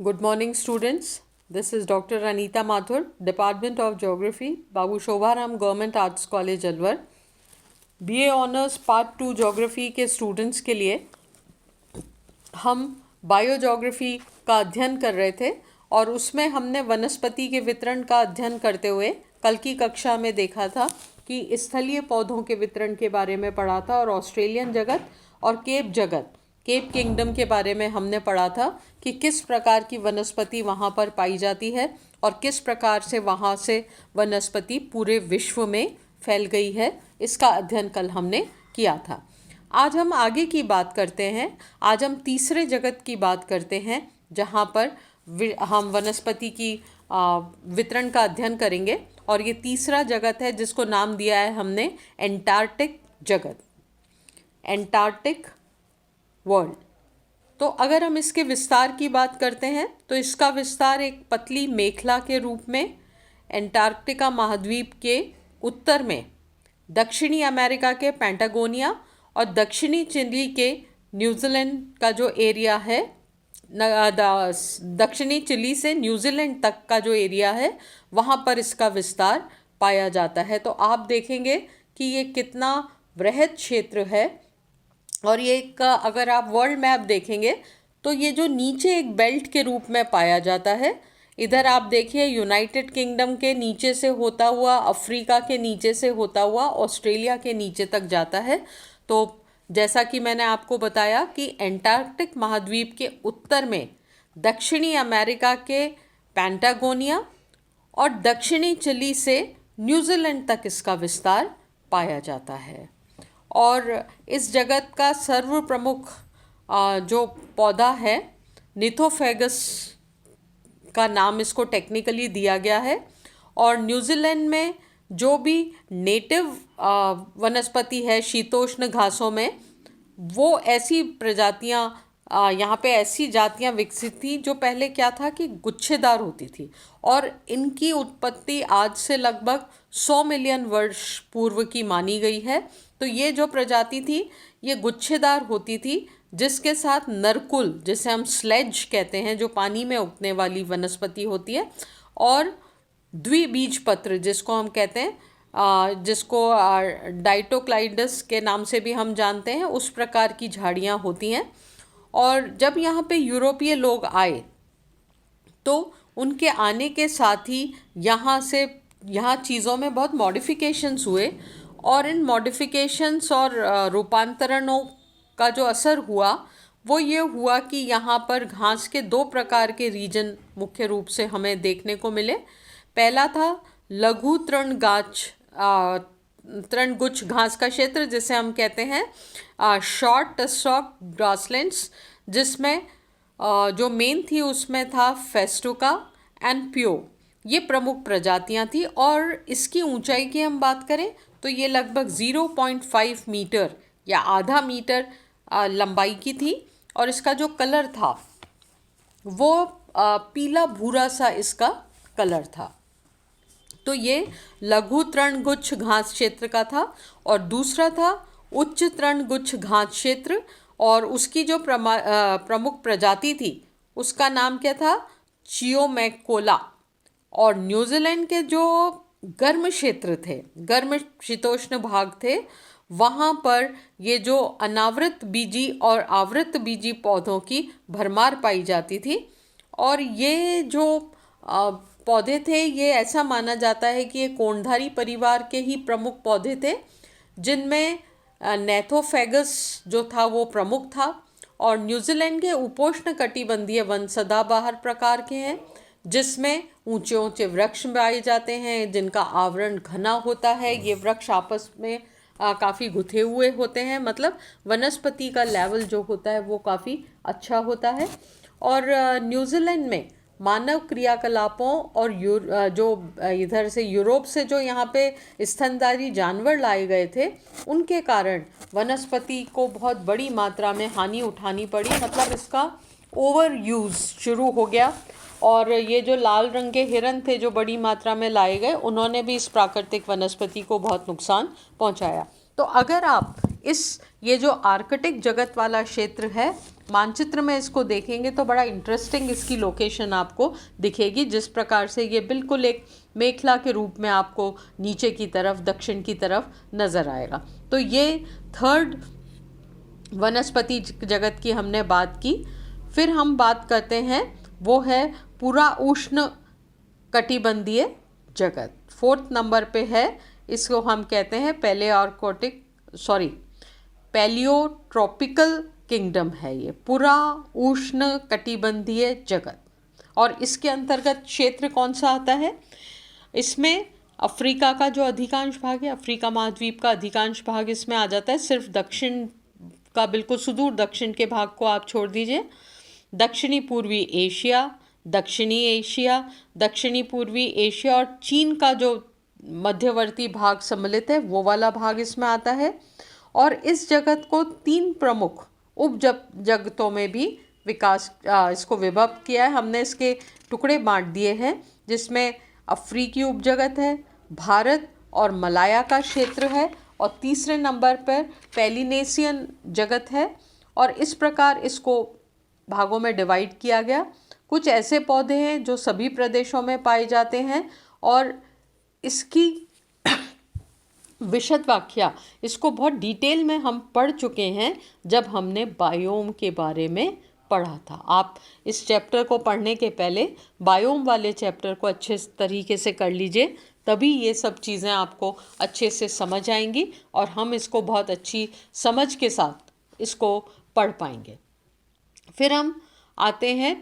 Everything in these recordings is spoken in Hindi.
Good morning, students. This is Dr. Anita Mathur, Department of Geography, Babu Shobharam Government Arts College, Alwar. BA honours part 2 geography के स्टूडेंट्स के लिए हम बायोजोग्राफ़ी का अध्ययन कर रहे थे और उसमें हमने वनस्पति के वितरण का अध्ययन करते हुए कल की कक्षा में देखा था कि स्थलीय पौधों के वितरण के बारे में पढ़ा था और ऑस्ट्रेलियन जगत और केप किंगडम के बारे में हमने पढ़ा था कि किस प्रकार की वनस्पति वहाँ पर पाई जाती है और किस प्रकार से वहाँ से वनस्पति पूरे विश्व में फैल गई है। इसका अध्ययन कल हमने किया था। आज हम आगे की बात करते हैं। आज हम तीसरे जगत की बात करते हैं जहाँ पर हम वनस्पति की वितरण का अध्ययन करेंगे और ये तीसरा जगत है जिसको नाम दिया है हमने एंटार्क्टिक जगत, एंटार्क्टिक वर्ल्ड। तो अगर हम इसके विस्तार की बात करते हैं तो इसका विस्तार एक पतली मेखला के रूप में एंटार्क्टिका महाद्वीप के उत्तर में दक्षिणी अमेरिका के पैटागोनिया और दक्षिणी चिली के न्यूजीलैंड का जो एरिया है, दक्षिणी चिली से न्यूजीलैंड तक का जो एरिया है वहाँ पर इसका विस्तार पाया जाता है। तो आप देखेंगे कि ये कितना वृहद क्षेत्र है और ये एक अगर आप वर्ल्ड मैप देखेंगे तो ये जो नीचे एक बेल्ट के रूप में पाया जाता है, इधर आप देखिए यूनाइटेड किंगडम के नीचे से होता हुआ, अफ्रीका के नीचे से होता हुआ ऑस्ट्रेलिया के नीचे तक जाता है। तो जैसा कि मैंने आपको बताया कि एंटार्क्टिक महाद्वीप के उत्तर में दक्षिणी अमेरिका के पैटागोनिया और दक्षिणी चिली से न्यूजीलैंड तक इसका विस्तार पाया जाता है। और इस जगत का सर्व प्रमुख जो पौधा है निथोफेगस का नाम इसको टेक्निकली दिया गया है। और न्यूजीलैंड में जो भी नेटिव वनस्पति है शीतोष्ण घासों में, वो ऐसी प्रजातियां यहाँ पे ऐसी जातियां विकसित थी जो पहले क्या था कि गुच्छेदार होती थी और इनकी उत्पत्ति आज से लगभग 100 मिलियन वर्ष पूर्व की मानी गई है। तो ये जो प्रजाति थी ये गुच्छेदार होती थी जिसके साथ नरकुल, जिसे हम स्लेज कहते हैं, जो पानी में उगने वाली वनस्पति होती है, और द्विबीजपत्र जिसको हम कहते हैं, जिसको डाइटोक्लाइडस के नाम से भी हम जानते हैं, उस प्रकार की झाड़ियाँ होती हैं। और जब यहाँ पे यूरोपीय लोग आए तो उनके आने के साथ ही यहाँ चीज़ों में बहुत मॉडिफिकेशंस हुए और इन मॉडिफिकेशंस और रूपांतरणों का जो असर हुआ वो ये हुआ कि यहाँ पर घास के दो प्रकार के रीजन मुख्य रूप से हमें देखने को मिले। पहला था लघु तृणगुच्छ घास का क्षेत्र जिसे हम कहते हैं शॉर्ट स्टॉक ग्रासलैंड्स, जिसमें जो मेन थी उसमें था फेस्टुका एंड प्यो, ये प्रमुख प्रजातियां थी। और इसकी ऊंचाई की हम बात करें तो ये लगभग 0.5 मीटर या आधा मीटर लंबाई की थी और इसका जो कलर था वो पीला भूरा सा इसका कलर था। तो ये लघु तृणगुच्छ घास क्षेत्र का था। और दूसरा था उच्च तृणगुच्छ घास क्षेत्र और उसकी जो प्रमुख प्रजाति थी उसका नाम क्या था, चियोमैकोला। और न्यूजीलैंड के जो गर्म क्षेत्र थे, गर्म शीतोष्ण भाग थे, वहाँ पर ये जो अनावृत बीजी और आवृत बीजी पौधों की भरमार पाई जाती थी। और ये जो पौधे थे ये ऐसा माना जाता है कि ये कोणधारी परिवार के ही प्रमुख पौधे थे, जिनमें नेथोफेगस जो था वो प्रमुख था। और न्यूजीलैंड के उपोष्ण कटिबंधीय वन सदाबहार प्रकार के हैं जिसमें ऊंचे ऊंचे वृक्ष पाए जाते हैं जिनका आवरण घना होता है। ये वृक्ष आपस में काफ़ी गुथे हुए होते हैं, मतलब वनस्पति का लेवल जो होता है वो काफ़ी अच्छा होता है। और न्यूजीलैंड में मानव क्रियाकलापों और जो इधर से यूरोप से जो यहाँ पे स्तनधारी जानवर लाए गए थे उनके कारण वनस्पति को बहुत बड़ी मात्रा में हानि उठानी पड़ी, मतलब इसका ओवर यूज़ शुरू हो गया। और ये जो लाल रंग के हिरन थे जो बड़ी मात्रा में लाए गए, उन्होंने भी इस प्राकृतिक वनस्पति को बहुत नुकसान पहुँचाया। तो अगर आप ये जो आर्कटिक जगत वाला क्षेत्र है, मानचित्र में इसको देखेंगे तो बड़ा इंटरेस्टिंग इसकी लोकेशन आपको दिखेगी, जिस प्रकार से ये बिल्कुल एक मेखला के रूप में आपको नीचे की तरफ, दक्षिण की तरफ नज़र आएगा। तो ये थर्ड वनस्पति जगत की हमने बात की। फिर हम बात करते हैं, वो है पूरा उष्ण कटिबंधीय जगत। फोर्थ नंबर पे है, इसको हम कहते हैं पैलियोट्रॉपिकल किंगडम है ये, पूरा उष्ण कटिबंधीय जगत। और इसके अंतर्गत क्षेत्र कौन सा आता है? इसमें अफ्रीका का जो अधिकांश भाग है, अफ्रीका महाद्वीप का अधिकांश भाग इसमें आ जाता है। सिर्फ दक्षिण का बिल्कुल सुदूर दक्षिण के भाग को आप छोड़ दीजिए। दक्षिणी पूर्वी एशिया, दक्षिणी एशिया, दक्षिणी पूर्वी एशिया और चीन का जो मध्यवर्ती भाग सम्मिलित है, वो वाला भाग इसमें आता है। और इस जगत को 3 प्रमुख उप जगतों में भी इसको विभक्त किया है। हमने इसके टुकड़े बांट दिए हैं, जिसमें अफ्रीकी उपजगत है, भारत और मलाया का क्षेत्र है, और तीसरे नंबर पर पेलिनेशियन जगत है। और इस प्रकार इसको भागों में डिवाइड किया गया। कुछ ऐसे पौधे हैं जो सभी प्रदेशों में पाए जाते हैं, और इसकी विशद व्याख्या, इसको बहुत डिटेल में हम पढ़ चुके हैं जब हमने बायोम के बारे में पढ़ा था। आप इस चैप्टर को पढ़ने के पहले बायोम वाले चैप्टर को अच्छे तरीके से कर लीजिए, तभी ये सब चीज़ें आपको अच्छे से समझ आएंगी और हम इसको बहुत अच्छी समझ के साथ इसको पढ़ पाएंगे। फिर हम आते हैं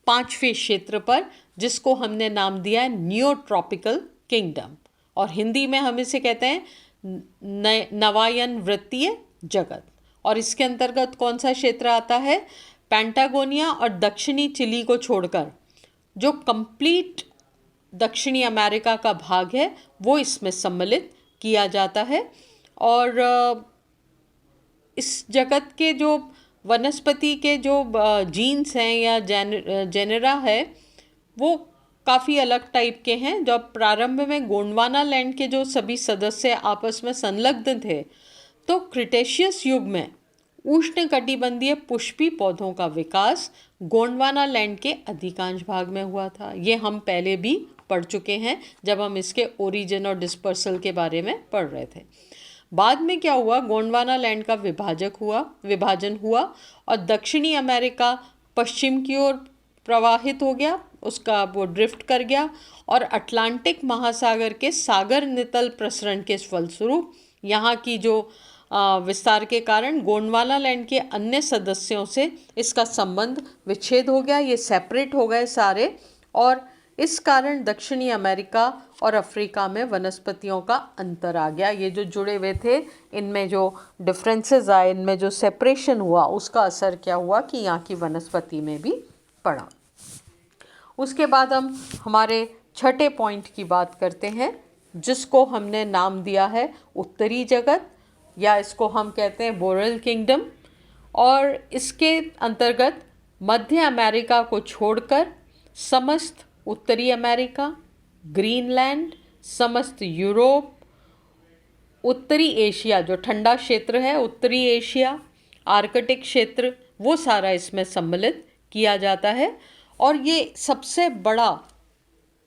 5वें क्षेत्र पर, जिसको हमने नाम दिया है नियोट्रॉपिकल किंगडम, और हिंदी में हम इसे कहते हैं नवायन वृत्तीय जगत। और इसके अंतर्गत कौन सा क्षेत्र आता है? पैंटागोनिया और दक्षिणी चिली को छोड़कर जो कंप्लीट दक्षिणी अमेरिका का भाग है, वो इसमें सम्मिलित किया जाता है। और इस जगत के जो वनस्पति के जो जीन्स हैं या जेनेरा है, वो काफ़ी अलग टाइप के हैं। जब प्रारंभ में गोंडवाना लैंड के जो सभी सदस्य आपस में संलग्न थे, तो क्रिटेशियस युग में उष्णकटिबंधीय पुष्पी पौधों का विकास गोंडवाना लैंड के अधिकांश भाग में हुआ था। ये हम पहले भी पढ़ चुके हैं जब हम इसके ओरिजिन और डिस्पर्सल के बारे में पढ़ रहे थे। बाद में क्या हुआ, गोंडवाना लैंड का विभाजन हुआ और दक्षिणी अमेरिका पश्चिम की ओर प्रवाहित हो गया, उसका वो ड्रिफ्ट कर गया, और अटलांटिक महासागर के सागर नितल प्रसरण के फलस्वरूप यहाँ की जो विस्तार के कारण गोंडवाना लैंड के अन्य सदस्यों से इसका संबंध विच्छेद हो गया, ये सेपरेट हो गए सारे। और इस कारण दक्षिणी अमेरिका और अफ्रीका में वनस्पतियों का अंतर आ गया। ये जो जुड़े हुए थे, इनमें जो डिफरेंसेस आए, इनमें जो सेपरेशन हुआ, उसका असर क्या हुआ कि यहाँ की वनस्पति में भी पड़ा। उसके बाद हम हमारे छठे पॉइंट की बात करते हैं, जिसको हमने नाम दिया है उत्तरी जगत, या इसको हम कहते हैं बोरेल किंगडम। और इसके अंतर्गत मध्य अमेरिका को छोड़कर समस्त उत्तरी अमेरिका, ग्रीनलैंड, समस्त यूरोप, उत्तरी एशिया जो ठंडा क्षेत्र है, उत्तरी एशिया, आर्कटिक क्षेत्र, वो सारा इसमें सम्मिलित किया जाता है। और ये सबसे बड़ा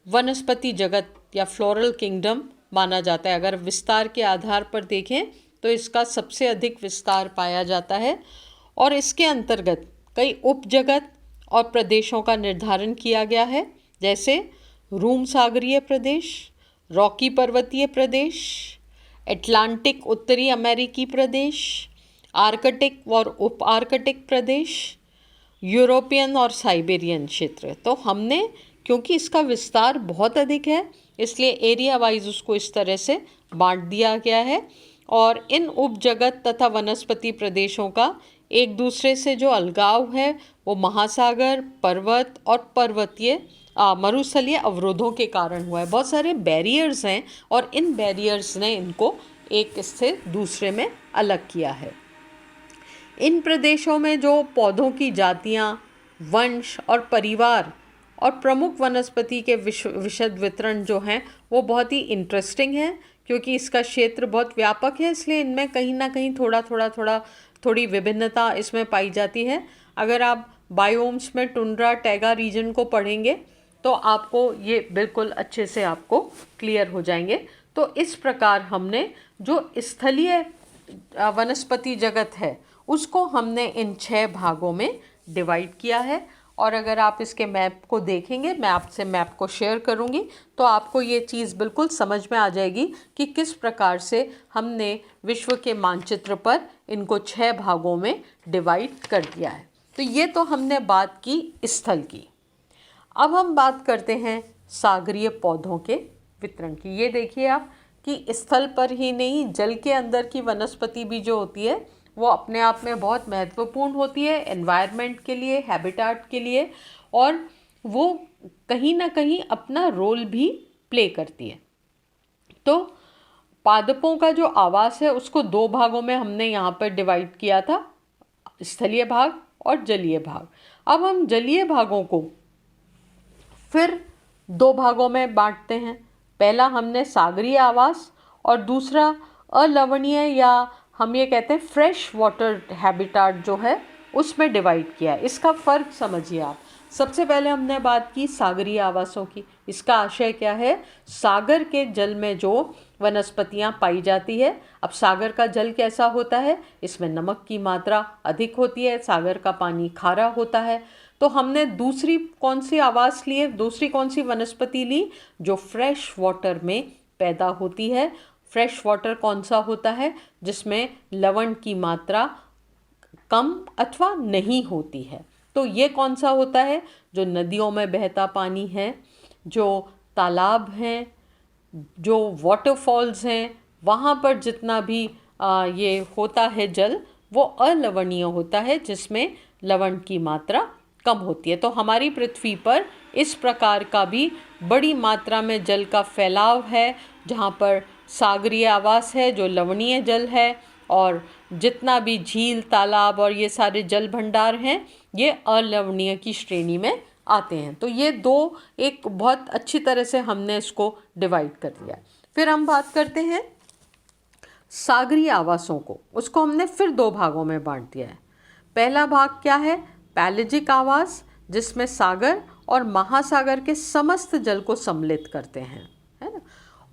वनस्पति जगत या फ्लोरल किंगडम माना जाता है। अगर विस्तार के आधार पर देखें तो इसका सबसे अधिक विस्तार पाया जाता है, और इसके अंतर्गत कई उपजगत और प्रदेशों का निर्धारण किया गया है, जैसे रूम सागरीय प्रदेश, रॉकी पर्वतीय प्रदेश, अटलांटिक उत्तरी अमेरिकी प्रदेश, आर्कटिक और उप आर्कटिक प्रदेश, यूरोपियन और साइबेरियन क्षेत्र। तो हमने, क्योंकि इसका विस्तार बहुत अधिक है, इसलिए एरिया वाइज उसको इस तरह से बांट दिया गया है। और इन उपजगत तथा वनस्पति प्रदेशों का एक दूसरे से जो अलगाव है, वो महासागर, पर्वत और पर्वतीय मरुस्थलीय अवरोधों के कारण हुआ है। बहुत सारे बैरियर्स हैं, और इन बैरियर्स ने इनको एक से दूसरे में अलग किया है। इन प्रदेशों में जो पौधों की जातियाँ, वंश और परिवार और प्रमुख वनस्पति के विशद वितरण जो हैं, वो बहुत ही इंटरेस्टिंग हैं, क्योंकि इसका क्षेत्र बहुत व्यापक है, इसलिए इनमें कहीं ना कहीं थोड़ी विभिन्नता इसमें पाई जाती है। अगर आप बायोम्स में टुंड्रा टैगा रीजन को पढ़ेंगे तो आपको ये बिल्कुल अच्छे से आपको क्लियर हो जाएंगे। तो इस प्रकार हमने जो स्थलीय वनस्पति जगत है उसको हमने इन 6 भागों में डिवाइड किया है। और अगर आप इसके मैप को देखेंगे, मैं आपसे मैप को शेयर करूंगी, तो आपको ये चीज़ बिल्कुल समझ में आ जाएगी कि किस प्रकार से हमने विश्व के मानचित्र पर इनको 6 भागों में डिवाइड कर दिया है। तो ये तो हमने बात की स्थल की। अब हम बात करते हैं सागरीय पौधों के वितरण की। ये देखिए आप कि स्थल पर ही नहीं, जल के अंदर की वनस्पति भी जो होती है वो अपने आप में बहुत महत्वपूर्ण होती है एनवायरनमेंट के लिए, हैबिटाट के लिए, और वो कहीं ना कहीं अपना रोल भी प्ले करती है। तो पादपों का जो आवास है उसको 2 भागों में हमने यहाँ पर डिवाइड किया था, स्थलीय भाग और जलीय भाग। अब हम जलीय भागों को फिर 2 भागों में बांटते हैं। पहला हमने सागरीय आवास और दूसरा अलवणीय या हम ये कहते हैं फ्रेश वाटर हैबिटाट जो है उसमें डिवाइड किया है। इसका फ़र्क समझिए आप। सबसे पहले हमने बात की सागरीय आवासों की। इसका आशय क्या है? सागर के जल में जो वनस्पतियां पाई जाती है। अब सागर का जल कैसा होता है? इसमें नमक की मात्रा अधिक होती है, सागर का पानी खारा होता है। तो हमने दूसरी कौन सी आवास ली है, दूसरी कौन सी वनस्पति ली? जो फ्रेश वाटर में पैदा होती है। फ्रेश वाटर कौन सा होता है? जिसमें लवण की मात्रा कम अथवा नहीं होती है। तो ये कौन सा होता है? जो नदियों में बहता पानी है, जो तालाब हैं, जो वाटरफॉल्स हैं, वहाँ पर जितना भी ये होता है जल, वो अलवणीय होता है, जिसमें लवण की मात्रा कम होती है। तो हमारी पृथ्वी पर इस प्रकार का भी बड़ी मात्रा में जल का फैलाव है, जहाँ पर सागरीय आवास है जो लवणीय जल है, और जितना भी झील, तालाब और ये सारे जल भंडार हैं ये अलवणीय की श्रेणी में आते हैं। तो ये 2 एक बहुत अच्छी तरह से हमने इसको डिवाइड कर दिया। फिर हम बात करते हैं सागरीय आवासों को। उसको हमने फिर 2 भागों में बांट दिया है। पहला भाग क्या है? पैलेजिक आवास, जिसमें सागर और महासागर के समस्त जल को सम्मिलित करते हैं, है ना।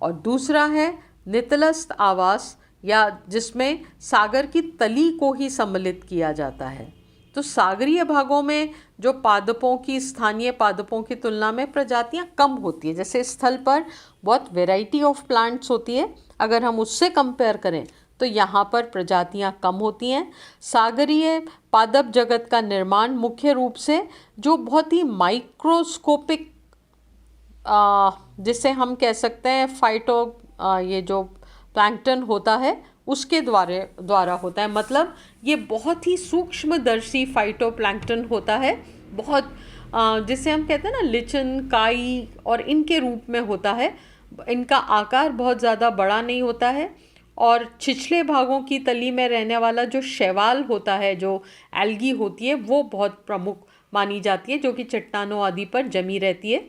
और दूसरा है नितलस्थ आवास, या जिसमें सागर की तली को ही सम्मिलित किया जाता है। तो सागरीय भागों में जो पादपों की, स्थानीय पादपों की तुलना में प्रजातियां कम होती है। जैसे स्थल पर बहुत वैरायटी ऑफ प्लांट्स होती है, अगर हम उससे कंपेयर करें तो यहाँ पर प्रजातियां कम होती हैं। सागरीय पादप जगत का निर्माण मुख्य रूप से जो बहुत ही माइक्रोस्कोपिक, जिसे हम कह सकते हैं फाइटो, ये जो प्लैंकटन होता है उसके द्वारा होता है। मतलब ये बहुत ही सूक्ष्मदर्शी फाइटोप्लैंकटन होता है, बहुत जिसे हम कहते हैं ना लिचन, काई, और इनके रूप में होता है। इनका आकार बहुत ज़्यादा बड़ा नहीं होता है, और छिछले भागों की तली में रहने वाला जो शैवाल होता है, जो एल्गी होती है, वो बहुत प्रमुख मानी जाती है, जो कि चट्टानों आदि पर जमी रहती है।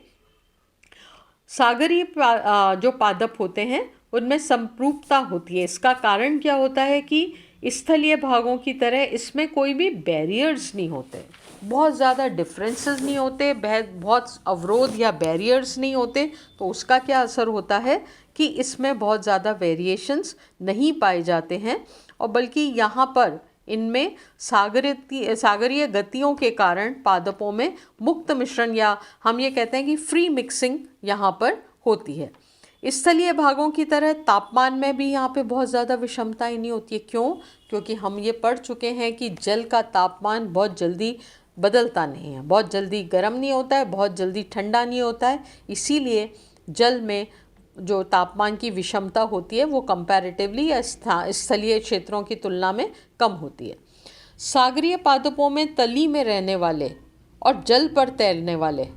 सागरीय जो पादप होते हैं उनमें संप्रूपता होती है। इसका कारण क्या होता है कि स्थलीय भागों की तरह इसमें कोई भी बैरियर्स नहीं होते, बहुत ज़्यादा डिफरेंसेस नहीं होते, बहुत अवरोध या बैरियर्स नहीं होते। तो उसका क्या असर होता है कि इसमें बहुत ज़्यादा वेरिएशंस नहीं पाए जाते हैं, और बल्कि यहाँ पर इनमें सागरीय गतियों के कारण पादपों में मुक्त मिश्रण, या हम ये कहते हैं कि फ्री मिक्सिंग यहाँ पर होती है। स्थलीय भागों की तरह तापमान में भी यहाँ पे बहुत ज़्यादा विषमताएं नहीं होती है। क्यों? क्योंकि हम ये पढ़ चुके हैं कि जल का तापमान बहुत जल्दी बदलता नहीं है, बहुत जल्दी गर्म नहीं होता है, बहुत जल्दी ठंडा नहीं होता है। इसीलिए जल में जो तापमान की विषमता होती है वो कंपैरेटिवली या स्थलीय क्षेत्रों की तुलना में कम होती है। सागरीय पादपों में तली में रहने वाले और जल पर तैरने वाले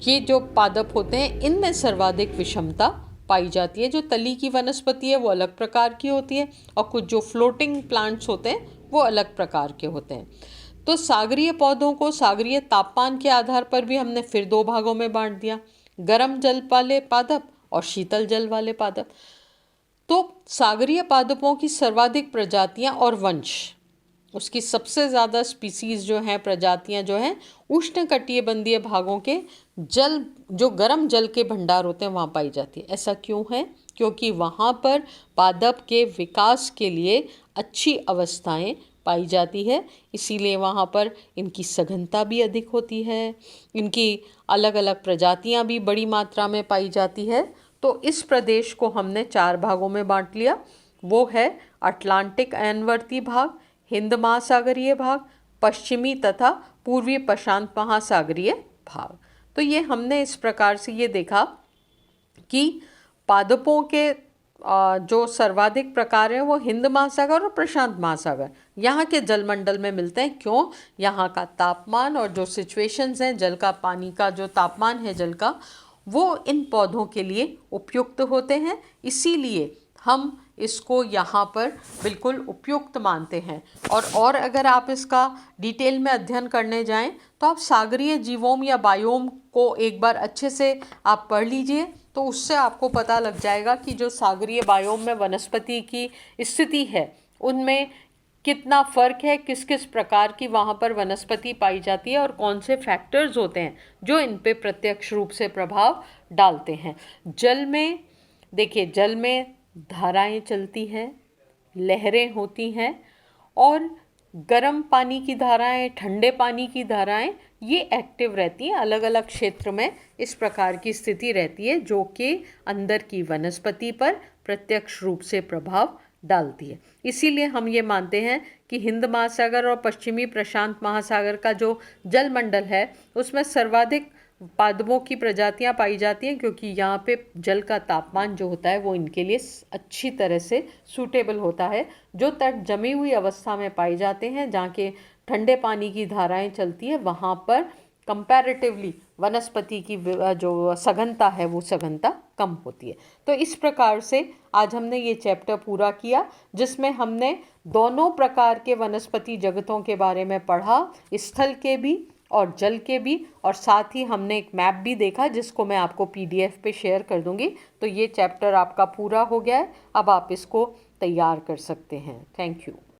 ये जो पादप होते हैं, इनमें सर्वाधिक विषमता पाई जाती है। जो तली की वनस्पति है वो अलग प्रकार की होती है, और कुछ जो फ्लोटिंग प्लांट्स होते हैं वो अलग प्रकार के होते हैं। तो सागरीय पौधों को सागरीय तापमान के आधार पर भी हमने फिर 2 भागों में बांट दिया, गर्म जल वाले पादप और शीतल जल वाले पादप। तो सागरीय पादपों की सर्वाधिक प्रजातियां और वंश, उसकी सबसे ज़्यादा स्पीसीज जो हैं, प्रजातियां जो हैं, उष्णकटिबंधीय भागों के जल, जो गर्म जल के भंडार होते हैं वहाँ पाई जाती है। ऐसा क्यों है? क्योंकि वहाँ पर पादप के विकास के लिए अच्छी अवस्थाएं पाई जाती है, इसीलिए वहाँ पर इनकी सघनता भी अधिक होती है, इनकी अलग अलग प्रजातियाँ भी बड़ी मात्रा में पाई जाती है। तो इस प्रदेश को हमने 4 भागों में बांट लिया। वो है अटलांटिक अयनवर्ती भाग, हिंद महासागरीय भाग, पश्चिमी तथा पूर्वी प्रशांत महासागरीय भाग। तो ये हमने इस प्रकार से ये देखा कि पादपों के जो सर्वाधिक प्रकार हैं वो हिंद महासागर और प्रशांत महासागर यहाँ के जलमंडल में मिलते हैं। क्यों? यहाँ का तापमान और जो सिचुएशंस हैं, जल का, पानी का जो तापमान है जल का, वो इन पौधों के लिए उपयुक्त होते हैं, इसीलिए हम इसको यहाँ पर बिल्कुल उपयुक्त मानते हैं। और अगर आप इसका डिटेल में अध्ययन करने जाएं तो आप सागरीय जीवोम या बायोम को एक बार अच्छे से आप पढ़ लीजिए, तो उससे आपको पता लग जाएगा कि जो सागरीय बायोम में वनस्पति की स्थिति है उनमें कितना फ़र्क है, किस किस प्रकार की वहाँ पर वनस्पति पाई जाती है और कौन से फैक्टर्स होते हैं जो इन पे प्रत्यक्ष रूप से प्रभाव डालते हैं। जल में देखिए, जल में धाराएं चलती हैं, लहरें होती हैं, और गर्म पानी की धाराएं, ठंडे पानी की धाराएं, ये एक्टिव रहती हैं। अलग अलग क्षेत्र में इस प्रकार की स्थिति रहती है जो कि अंदर की वनस्पति पर प्रत्यक्ष रूप से प्रभाव डालती है। इसीलिए हम ये मानते हैं कि हिंद महासागर और पश्चिमी प्रशांत महासागर का जो जलमंडल है उसमें सर्वाधिक पादपों की प्रजातियां पाई जाती हैं, क्योंकि यहाँ पे जल का तापमान जो होता है वो इनके लिए अच्छी तरह से सूटेबल होता है। जो तट जमी हुई अवस्था में पाए जाते हैं, जहाँ के ठंडे पानी की धाराएं चलती है, वहाँ पर कंपैरेटिवली वनस्पति की जो सघनता है वो सघनता कम होती है। तो इस प्रकार से आज हमने ये चैप्टर पूरा किया, जिसमें हमने दोनों प्रकार के वनस्पति जगतों के बारे में पढ़ा, स्थल के भी और जल के भी, और साथ ही हमने एक मैप भी देखा जिसको मैं आपको PDF पे शेयर कर दूंगी। तो ये चैप्टर आपका पूरा हो गया है, अब आप इसको तैयार कर सकते हैं। Thank you.